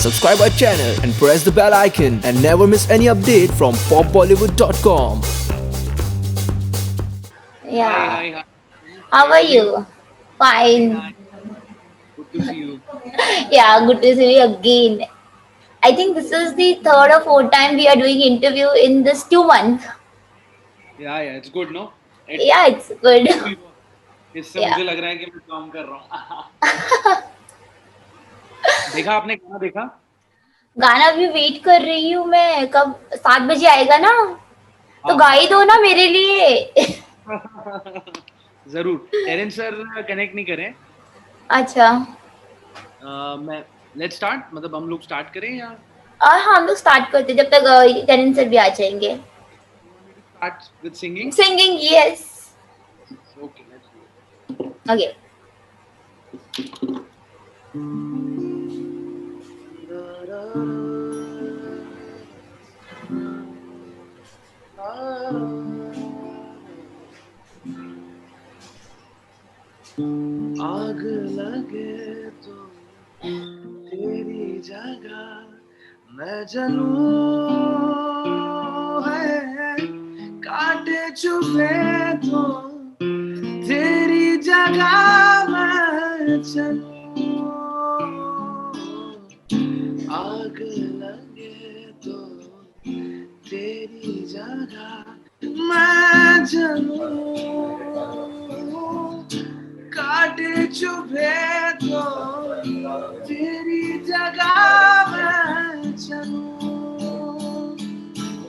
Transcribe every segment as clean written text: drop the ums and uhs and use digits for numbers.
subscribe our channel and press the bell icon and never miss any update from popbollywood.com. Yeah. Hi, hi. How are Good evening. you? Fine, Fine. fine. Good to see you. Yeah, good to see you again. I think this is the third or fourth time we are doing interview in this 2 months. Yeah, it's good, no? It Yeah, it's good. will work. इससे Yeah. मुझे लग रहा है कि मैं काम कर रहा हूँ. देखा आपने गाना देखा? गाना भी वेट कर रही हूँ मैं, कब 7 बजे आएगा ना, तो हाँ गा हाँ ही दो ना मेरे लिए. जरूर. टेरेंस सर कनेक्ट नहीं करें. अच्छा. मैं लेट्स स्टार्ट, मतलब हम लोग स्टार्ट करें या और हम लोग स्टार्ट करते जब तक टेरेंस सर भी आ जाएंगे. You want me to start with singing? Singing, yes. Okay, let's do okay. आग लगे तो तेरी जगह मैं जलूं है, कांटे चुभे तो तेरी जगह मैं चलूं. आग लगे तो तेरी जगह मैं जलूं, कांटे चुभे तो तेरी जगह मैं चलूं.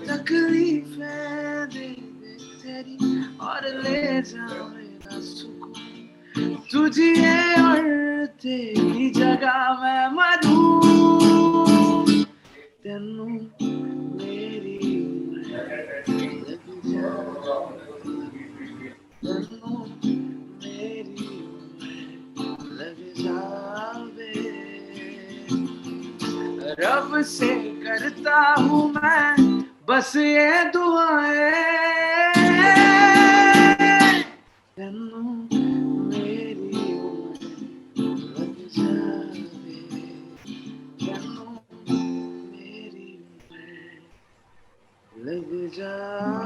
तकलीफें दे दे तेरी और ले जा मेरा सुकून, तुझे और तेरी जगह मैं मरूं. तेनू मेरी लग जा, तेनू मेरी लग जावे. रब से करता हूँ मैं बस ये दुआएं, तेनू मेरी लग जावे, तेनू मेरी लग जावे.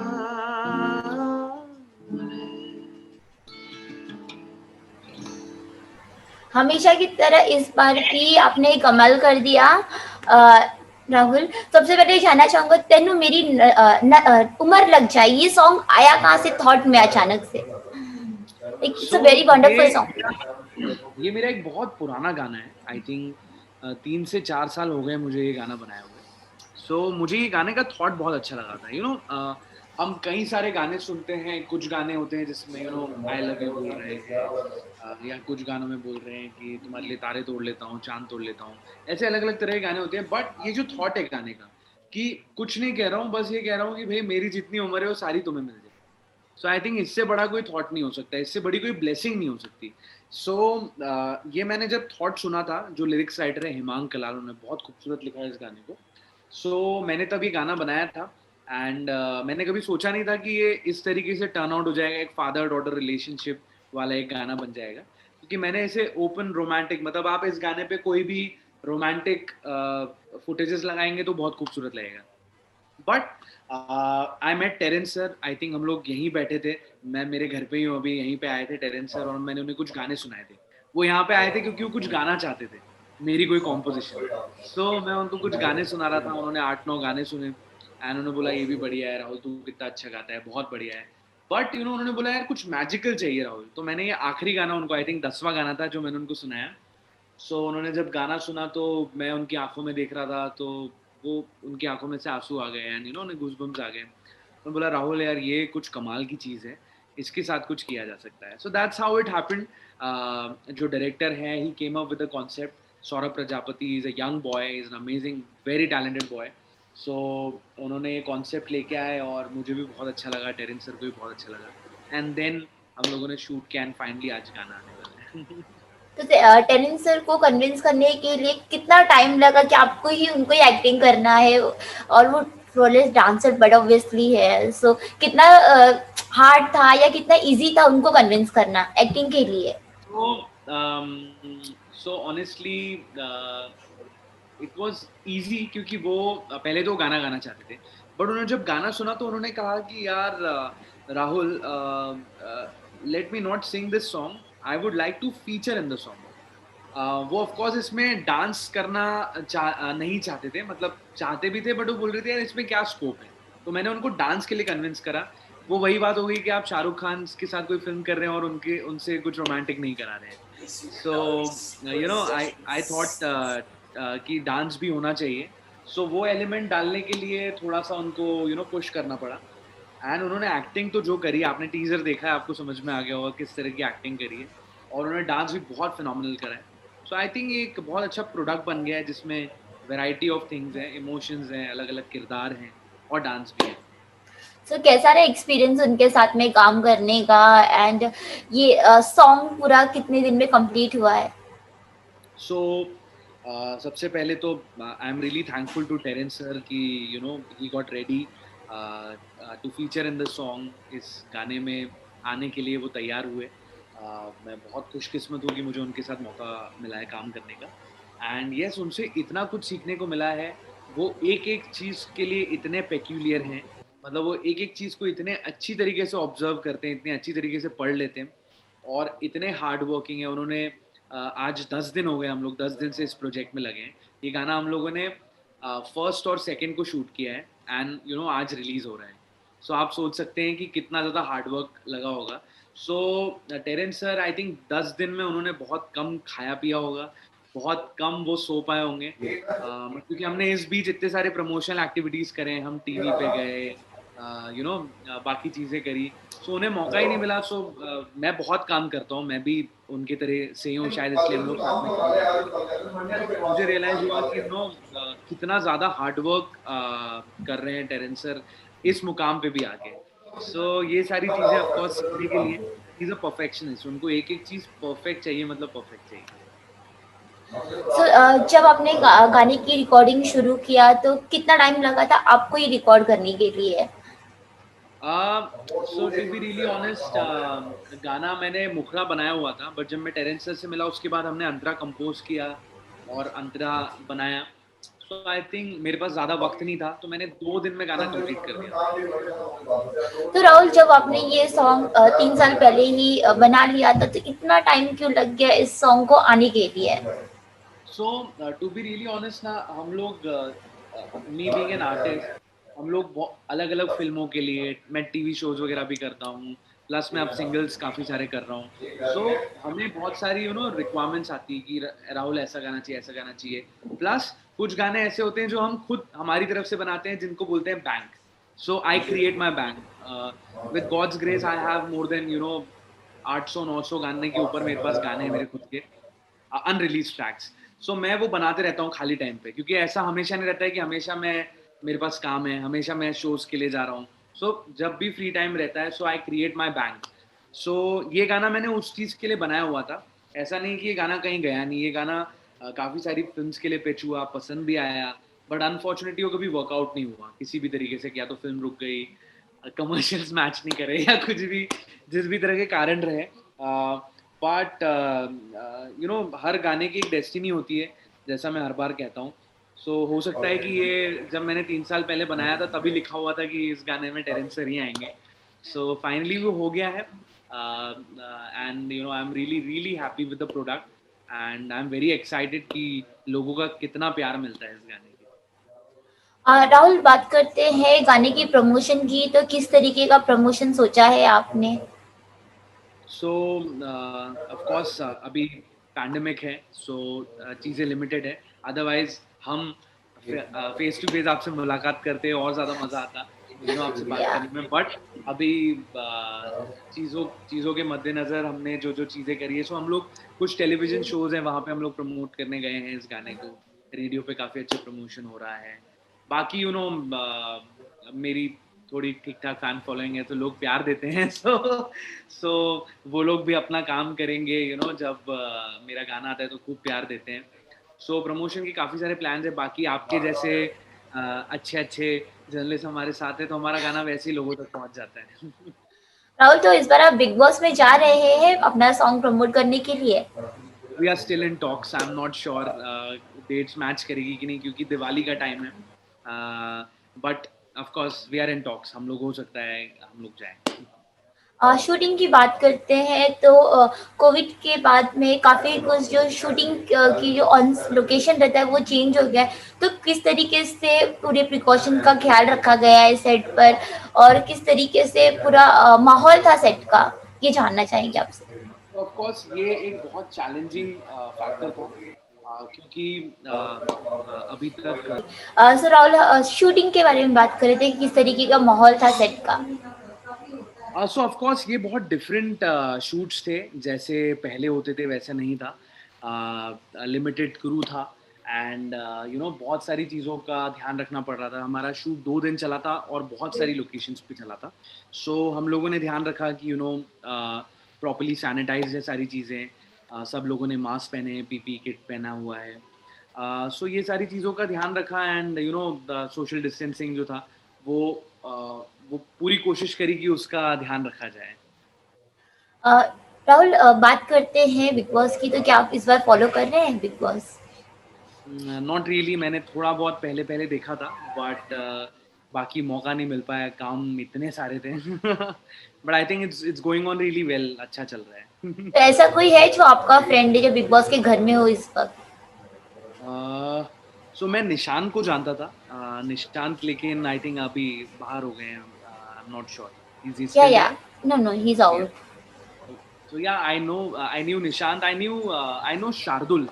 हमेशा की तरह इस बार भी आपने कमाल कर दिया. राहुल, सबसे पहले जानना चाहूंगा, तेनू मेरी उम्र लग जाए, ये सॉन्ग आया कहाँ से थॉट में अचानक से? इट्स अ सो वेरी ये वंडरफुल सॉन्ग. ये मेरा एक बहुत पुराना गाना है. आई थिंक 3 से 4 साल हो गए मुझे ये गाना बनाए हुए. सो मुझे ये गाने का थॉट बहुत अच्छा लगा था. हम कई सारे गाने सुनते हैं. कुछ गाने होते हैं जिसमें आई लव यू बोल रहे हैं, या कुछ गानों में बोल रहे हैं कि तुम्हारे लिए तारे तोड़ लेता हूँ, चांद तोड़ लेता हूँ. ऐसे अलग अलग तरह के गाने होते हैं. बट ये जो थॉट है गाने का, कि कुछ नहीं कह रहा हूँ, बस ये कह रहा हूँ कि भाई मेरी जितनी उम्र है वो सारी तुम्हें मिल जाए. सो आई थिंक इससे बड़ा कोई थॉट नहीं हो सकता, इससे बड़ी कोई ब्लेसिंग नहीं हो सकती. सो ये मैंने जब थॉट सुना था, जो लिरिक्स राइटर है हिमांक कलाल, उन्होंने बहुत खूबसूरत लिखा है इस गाने को. सो मैंने तब ये गाना बनाया था. एंड मैंने कभी सोचा नहीं था कि ये इस तरीके से टर्न आउट हो जाएगा, एक फादर डॉटर रिलेशनशिप वाला एक गाना बन जाएगा. क्योंकि मैंने इसे ओपन रोमांटिक, मतलब आप इस गाने पे कोई भी रोमांटिक फुटेजेस लगाएंगे तो बहुत खूबसूरत लगेगा. But I met Terence sir. I think हम लोग यहीं बैठे थे, मैं मेरे घर पे ही हूँ अभी. यहीं पे आए थे टेरेंस सर, और मैंने उन्हें कुछ गाने सुनाए थे. वो यहाँ पे आए थे क्योंकि वो कुछ गाना चाहते थे, मेरी कोई कॉम्पोजिशन. सो मैं उनको कुछ गाने सुना रहा था. उन्होंने 8-9 गाने सुने एंड उन्होंने बोला ये भी बढ़िया है राहुल, तू कितना अच्छा गाता है, बहुत बढ़िया है. बट उन्होंने बोला यार कुछ मैजिकल चाहिए राहुल. तो मैंने ये आखिरी गाना उनको, आई थिंक 10वां गाना था जो मैंने उनको सुनाया. सो उन्होंने जब गाना सुना तो मैं उनकी आंखों में देख रहा था, तो वो उनकी आंखों में से आंसू आ गए एंड उन्हें गूज़बम्प्स आ गए. उन्होंने बोला राहुल यार ये कुछ कमाल की चीज़ है, इसके साथ कुछ किया जा सकता है. So that's how it happened. जो डायरेक्टर है he came up with the concept. Saurabh Prajapati is a young boy, is an amazing very talented boy. So उन्होंने ये कॉन्सेप्ट लेके आए और मुझे भी बहुत अच्छा लगा, टेरेंस सर को भी बहुत अच्छा लगा. एंड देन हम लोगों ने शूट किया एंड फाइनली आज गाना आने वाला है. तो टेरेंस सर को कन्विंस करने के लिए कितना टाइम लगा कि आपको ही उनको ही एक्टिंग करना है, और वो फ्लॉलेस डांसर बट ऑब्वियसली है, सो कितना हार्ड था या कितना इजी था उनको कन्विंस करना एक्टिंग के लिए? So, um, so honestly, it was easy, क्योंकि वो पहले तो गाना गाना चाहते थे, बट उन्होंने जब गाना सुना तो उन्होंने कहा कि यार Rahul, let me not sing this song, I would like to feature in the song. वो ऑफ कोर्स इसमें डांस करना नहीं चाहते थे, मतलब चाहते भी थे, बट वो बोल रहे थे यार इसमें क्या स्कोप है। तो मैंने उनको डांस के लिए कन्विंस करा। वो वही बात हो गई कि आप शाहरुख खान के साथ कोई फिल्म कर रहे हैं और उनके उनसे कुछ रोमांटिक नहीं करा रहे हैं। सो यू नो आई थॉट कि डांस भी होना चाहिए। सो वो एलिमेंट डालने के लिए थोड़ा सा उनको पुश करना पड़ा। एंड उन्होंने एक्टिंग तो जो करी, आपने टीजर देखा है, आपको समझ में आ गया होगा किस तरह की एक्टिंग करी है, और उन्होंने डांस भी बहुत फिनोमिनल करा है। सो आई थिंक ये एक बहुत अच्छा प्रोडक्ट बन गया है जिसमें वैरायटी ऑफ थिंग्स हैं, इमोशंस हैं, अलग अलग किरदार हैं, और डांस भी है। सो कैसा रहा एक्सपीरियंस उनके साथ में काम करने का, एंड ये सॉन्ग पूरा कितने दिन में कंप्लीट हुआ है? सो सबसे पहले तो I am really thankful to Terence sir कि he got ready to feature in the song. इस गाने में आने के लिए वो तैयार हुए। मैं बहुत खुशकिस्मत हूँ कि मुझे उनके साथ मौका मिला है काम करने का। एंड यस, उनसे इतना कुछ सीखने को मिला है। वो एक एक चीज़ के लिए इतने पेक्यूलियर हैं, मतलब वो एक एक चीज़ को इतने अच्छी तरीके से ऑब्जर्व करते हैं, इतने अच्छी तरीके से पढ़ लेते हैं, और इतने हार्ड वर्किंग है। उन्होंने आज 10 दिन हो गए, हम लोग 10 दिन से इस प्रोजेक्ट में लगे हैं। ये गाना हम लोगों ने फर्स्ट और सेकंड को शूट किया है, एंड आज रिलीज हो रहा है। सो आप सोच सकते हैं कि कितना ज़्यादा हार्डवर्क लगा होगा। सो टेरेंस सर, आई थिंक 10 दिन में उन्होंने बहुत कम खाया पिया होगा, बहुत कम वो सो पाए होंगे, क्योंकि हमने इस बीच इतने सारे प्रमोशनल एक्टिविटीज़ करे हैं, हम टीवी पे गए, बाकी चीज़ें करी। सो उन्हें मौका ही नहीं मिला। सो मैं बहुत काम करता हूँ, मैं भी उनके तरह से ही हूँ, शायद इसलिए हम लोग साथ में काम करते हैं। मुझे रियलाइज हुआ कि कितना ज़्यादा हार्डवर्क कर रहे हैं टेरेंस सर इस मुकाम पे भी आके। सो ये सारी चीज़ें ऑफकोर्स सीखने के लिए, इज अ परफेक्शनिस्ट, उनको एक एक चीज़ परफेक्ट चाहिए, मतलब परफेक्ट चाहिए। जब आपने गाने की रिकॉर्डिंग शुरू किया तो कितना टाइम लगा था आपको ये रिकॉर्ड करने के लिए? सो टू बी रियली ऑनेस्ट, गाना मैंने मुखड़ा बनाया हुआ था, बट जब मैं टेरेंस सर से मिला उसके बाद हमने अंतरा कंपोज किया और अंतरा बनाया। सो आई थिंक मेरे पास ज़्यादा वक्त नहीं था, तो मैंने 2 दिन में गाना कंप्लीट कर दिया। तो राहुल, जब आपने ये सॉन्ग 3 साल पहले ही बना लिया था तो इतना टाइम क्यों लग गया इस सॉन्ग को आने के लिए? सो टू बी रियली ऑनेस्ट ना, हम लोग, मी बीइंग एन आर्टिस्ट, हम लोग अलग अलग फिल्मों के लिए, मैं टीवी शोज वगैरह भी करता हूँ, प्लस मैं अब सिंगल्स काफ़ी सारे कर रहा हूँ। सो हमें बहुत सारी रिक्वायरमेंट्स आती है कि राहुल ऐसा गाना चाहिए, ऐसा गाना चाहिए। प्लस कुछ गाने ऐसे होते हैं जो हम खुद हमारी तरफ से बनाते हैं, जिनको बोलते हैं bank. So I create my bank. With God's grace I have more than 800-900 गाने के ऊपर मेरे पास गाने हैं, मेरे खुद के अनरिलीज ट्रैक्स। सो मैं वो बनाते रहता हूँ खाली टाइम पे, क्योंकि ऐसा हमेशा नहीं रहता है कि हमेशा मेरे पास काम है, हमेशा मैं शोज के लिए जा रहा हूँ। सो जब भी फ्री टाइम रहता है, so I create my bank. सो ये गाना मैंने उस चीज़ के लिए बनाया हुआ था। ऐसा नहीं कि ये गाना कहीं गया नहीं, ये गाना काफ़ी सारी फिल्म्स के लिए पिच हुआ, पसंद भी आया, बट अनफॉर्चुनेटली वो कभी वर्कआउट नहीं हुआ किसी भी तरीके से। या तो फिल्म रुक गई, कमर्शियल्स मैच नहीं करे, या कुछ भी, जिस भी तरह के कारण रहे। बट हर गाने की एक डेस्टिनी होती है, जैसा मैं हर बार कहता हूँ। सो हो सकता है कि ये जब मैंने 3 साल पहले बनाया था तभी लिखा हुआ था कि इस गाने में टेरेंस सर ही आएंगे। सो फाइनली वो हो गया है, and I am really really happy with the product, and I am very excited कि लोगों का कितना प्यार मिलता है इस गाने के। राहुल, बात करते हैं गाने की प्रमोशन की, तो किस तरीके का प्रमोशन सोचा है आपने? सो ऑफ कोर्स अभी पैंडेमिक है, सो चीज़ें लिमिटेड है। अदरवाइज हम फेस टू फेस आपसे मुलाकात करते हैं, और ज़्यादा मज़ा आता आपसे बात Yeah. करने में। बट अभी चीज़ों के मद्देनज़र हमने जो जो चीज़ें करी है, सो हम लोग कुछ टेलीविज़न शोज़ हैं वहाँ पे हम लोग प्रमोट करने गए हैं इस गाने को। रेडियो पे काफ़ी अच्छा प्रमोशन हो रहा है। बाकी मेरी थोड़ी ठीक ठाक फैन फॉलोइंग है, तो लोग प्यार देते हैं। सो वो लोग भी अपना काम करेंगे, जब मेरा गाना आता है तो खूब प्यार देते हैं। सो प्रमोशन के काफ़ी सारे प्लान्स है। बाकी आपके जैसे अच्छे अच्छे जर्नलिस्ट हमारे साथ है, तो हमारा गाना वैसे ही लोगों तक पहुंच जाता है। राहुल, तो इस बार आप बिग बॉस में जा रहे हैं अपना सॉन्ग प्रमोट करने के लिए? We are still in talks, I am not sure dates match करेगी कि नहीं, क्योंकि दिवाली का टाइम है, but of course we are in talks, हम लोग हो सकता है हम लोग जाएं। शूटिंग की बात करते हैं तो कोविड के बाद में काफ़ी कुछ जो शूटिंग की जो ऑन लोकेशन रहता है वो चेंज हो गया है, तो किस तरीके से पूरे प्रिकॉशन का ख्याल रखा गया है सेट पर, और किस तरीके से पूरा माहौल था सेट का, ये जानना चाहेंगे आपसे। ऑफ कोर्स ये एक बहुत चैलेंजिंग फैक्टर था, क्योंकि अभी तक सो राहुल, शूटिंग के बारे में बात कर रहे थे कि किस तरीके का माहौल था सेट का। सो ऑफ कोर्स ये बहुत डिफरेंट शूट्स थे, जैसे पहले होते थे वैसे नहीं था, लिमिटेड क्रू था, एंड यू नो बहुत सारी चीज़ों का ध्यान रखना पड़ रहा था। हमारा शूट 2 दिन चला था और बहुत सारी लोकेशंस पे चला था, सो हम लोगों ने ध्यान रखा कि यू नो प्रॉपरली सैनिटाइज है सारी चीज़ें, सब लोगों ने मास्क पहने, पीपी किट पहना हुआ है, सो ये सारी चीज़ों का ध्यान रखा, and you know social distancing जो था वो वो पूरी कोशिश करी कि उसका ध्यान रखा जाए। अ, राहुल, बात करते हैं बिग बॉस की, तो क्या आप इस बार फॉलो कर रहे हैं बिग बॉस? नॉट रियली, मैंने थोड़ा बहुत पहले पहले देखा था, बट बाकी मौका नहीं मिल पाया, काम इतने सारे थे but I think it's going on really well, अच्छा चल रहा है तो ऐसा कोई है जो आपका फ्रेंड है जो बिग बॉस के घर में हो इस वक्त? सो मैं निशान को जानता था, निशांत, लेकिन आई थिंक अभी बाहर हो गए हैं, I am not sure, is he या स्टिल या there? No no, he is out. So yeah, I knew Nishant, I know Shardul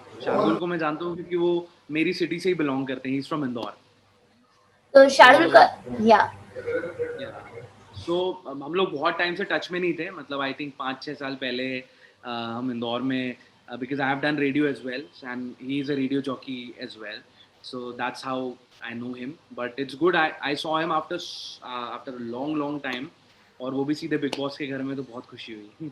को मैं जानता हूँ क्योंकि वो मेरी सिटी से ही बिलोंग करते हैं, he's from इंदौर। तो शार्दुल का, So या yeah, so हम लोग बहुत टाइम से टच में नहीं थे, मतलब आई थिंक 5-6 साल पहले हम इंदौर में, because I have done radio as well and he is a radio jockey as well, so that's how I know him, but it's good, I saw him after a long time, और वो भी सीधे big boss के घर में, तो बहुत खुशी हुई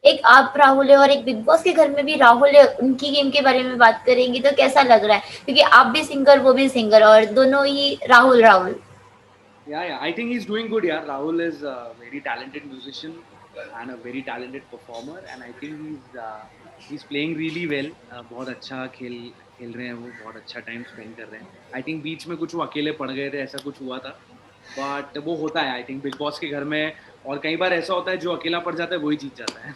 एक आप राहुल है और एक बिग बॉस के घर में भी राहुल है, उनकी गेम के बारे में बात करेंगे तो कैसा लग रहा है, क्योंकि आप भी सिंगर वो भी सिंगर और दोनों ही Rahul Rahul. Yeah, I think he's doing good. Yeah, Rahul is a very talented musician and a very talented performer, and I think he's playing really well. बहुत अच्छा खेल रहे हैं वो, बहुत अच्छा टाइम स्पेंड कर रहे हैं। आई थिंक बीच में कुछ वो अकेले पड़ गए थे, ऐसा कुछ हुआ था, बट वो होता है आई थिंक बिग बॉस के घर में, और कई बार ऐसा होता है जो अकेला पड़ जाता है वही जीत जाता है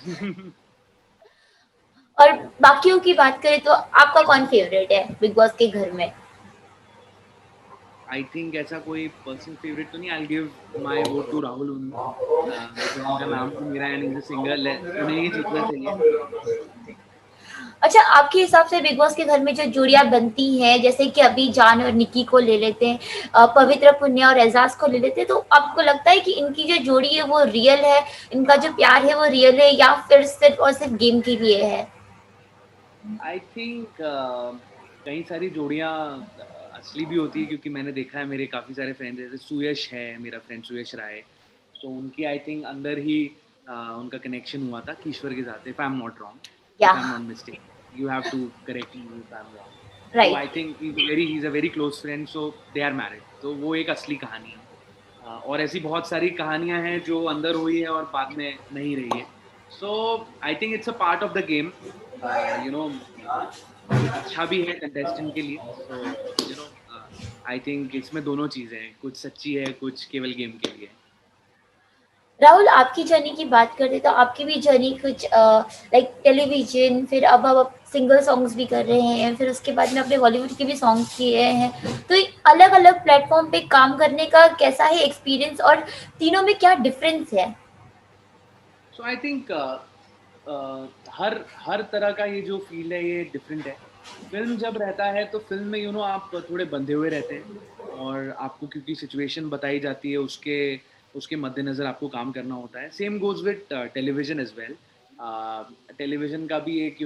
और बाकियों की बात करें तो आपका कौन फेवरेट है बिग बॉस के घर में? आई थिंक ऐसा कोई पर्सनल फेवरेट तो नहीं, I give my vote to Rahul Unni, उनका नाम तो मेरा है, सिंगर, उन्हें ही जीतना चाहिए। अच्छा, आपके हिसाब से बिग बॉस के घर में जो जोड़ियां बनती हैं, जैसे कि अभी जान और निकी को ले लेते हैं, पवित्र पुण्य और एजाज को ले लेते हैं, तो आपको लगता है कि इनकी जो जोड़ी है वो रियल है, इनका जो प्यार है वो रियल है, या फिर सिर्फ और सिर्फ गेम के लिए है? आई थिंक कई सारी जोड़ियाँ असली भी होती है, क्योंकि मैंने देखा है, मेरे काफ़ी सारे फ्रेंड्स, जैसे सुयश है मेरा फ्रेंड, सुयश राय, तो उनकी आई थिंक अंदर ही उनका कनेक्शन हुआ था किश्वर के साथ, if I am not wrong, if या I am not mistake, you have to correct me if I am wrong, तो I right. Think he is a very close friend, so they are married, तो वो एक असली कहानी है। और ऐसी बहुत सारी कहानियां हैं जो अंदर हुई है और बाद में नहीं रही है, so I think it's a part of the game, you know, अच्छा भी है कंटेस्टेंट के लिए, so you know I think इसमें दोनों चीज़ें हैं, कुछ सच्ची है, कुछ केवल गेम के लिए। राहुल, आपकी जर्नी की बात करते तो आपकी भी जर्नी कुछ लाइक टेलीविजन, फिर अब आप सिंगल सॉन्ग्स भी कर रहे हैं, फिर उसके बाद में अपने बॉलीवुड के भी सॉन्ग्स किए हैं, तो अलग अलग प्लेटफॉर्म पे काम करने का कैसा है एक्सपीरियंस, और तीनों में क्या डिफरेंस है? सो आई थिंक हर तरह का ये जो फील्ड है ये डिफरेंट है। फिल्म जब रहता है तो फिल्म में यू नो आप थोड़े बंधे हुए रहते हैं, और आपको क्योंकि सिचुएशन बताई जाती है, उसके उसके मद्देनज़र आपको काम करना होता है। Same goes with television as well. Television का भी एक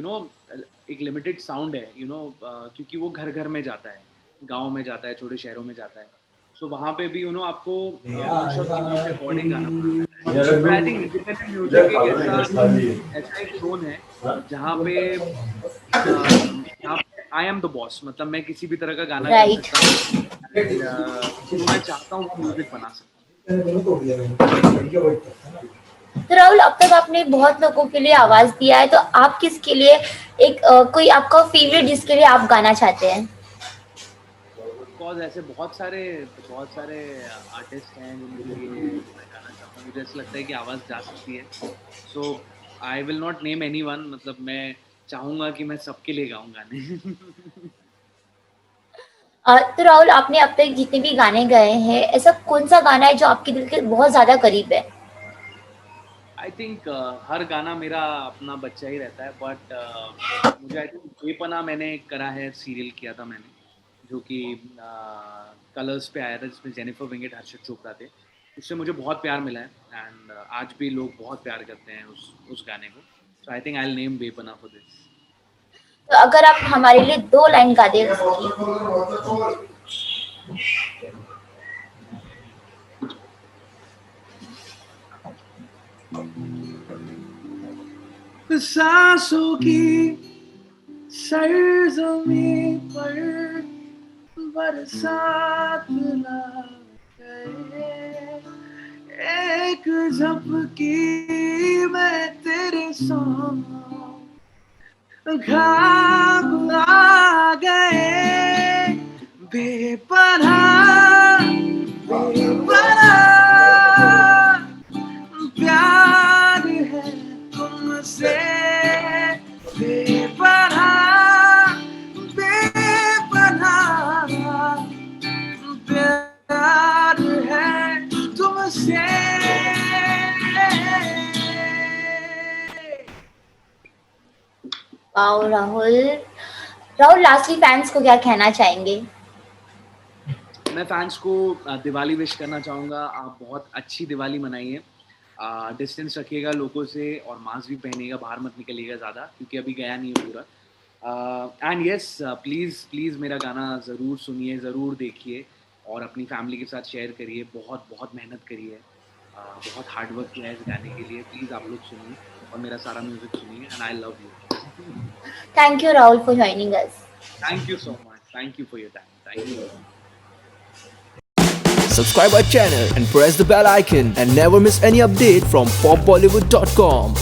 एक लिमिटेड साउंड है, क्योंकि वो घर-घर में जाता है, गाँव में जाता है, छोटे शहरों में जाता है। सो वहाँ पे भी आपको उस वक़्त के अकॉर्डिंग गाना पड़ता है। But I think independent music एक ऐसा एक ज़ोन है जहाँ पे आई एम द बॉस, मतलब मैं किसी भी तरह का गाना कर राइट। सकता हूँ, जो मैं चाहता हूँ वो म्यूज़िक बना सकता हूँ। तो राहुल, अब तक आपने बहुत लोगों के लिए आवाज दिया है, तो आप किसके लिए एक कोई आपका फेवरेट जिसके लिए आप गाना चाहते हैं? बिकॉज ऐसे बहुत सारे आर्टिस्ट हैं जिनके लिए मैं गाना चाहता हूँ। मुझे ऐसा लगता है कि आवाज़ जा सकती है। So I will not name anyone, मतलब मैं चाहूँगा कि मैं सबके लिए गाऊँ गाने। तो राहुल, आपने अब तक जितने भी गाने गाए हैं, ऐसा कौन सा गाना है जो आपके दिल के बहुत ज्यादा करीब है? आई थिंक हर गाना मेरा अपना बच्चा ही रहता है, बट मुझे आई थिंक बेपना मैंने करा है, सीरियल किया था मैंने, जो कि कलर्स पे आया था, जिसमें जेनिफर विंगेट, हर्षद चोपड़ा थे। उससे मुझे बहुत प्यार मिला है, एंड आज भी लोग बहुत प्यार करते हैं उस गाने को। So I think I will name Bepanah for this. तो अगर आप हमारे लिए 2 लाइन गा दें उसकी। सांसों की सरजमीं पर बरसात ला गए, एक झपकी में तेरे साथ खाब आ गए, बेपनाह बेपनाह प्यार है तुमसे, बेपनाह बेपनाह प्यार है तुमसे। Wow Rahul. Rahul, lastly fans को क्या कहना चाहेंगे? मैं फैंस को दिवाली विश करना चाहूँगा। आप बहुत अच्छी दिवाली मनाइए, डिस्टेंस रखिएगा लोगों से, और मास्क भी पहनिएगा, बाहर मत निकलिएगा ज़्यादा, क्योंकि अभी गया नहीं है पूरा। एंड यस, प्लीज़ मेरा गाना ज़रूर सुनिए, ज़रूर देखिए, और अपनी फैमिली के साथ शेयर करिए। बहुत बहुत मेहनत करिए, बहुत हार्ड वर्क किया है इस गाने के लिए। प्लीज़ आप लोग सुनिए और मेरा सारा म्यूज़िक सुनिए, and I love you. Thank you Rahul for joining us. Thank you so much, thank you for your time, thank you. Subscribe our channel and press the bell icon and never miss any update from popbollywood.com.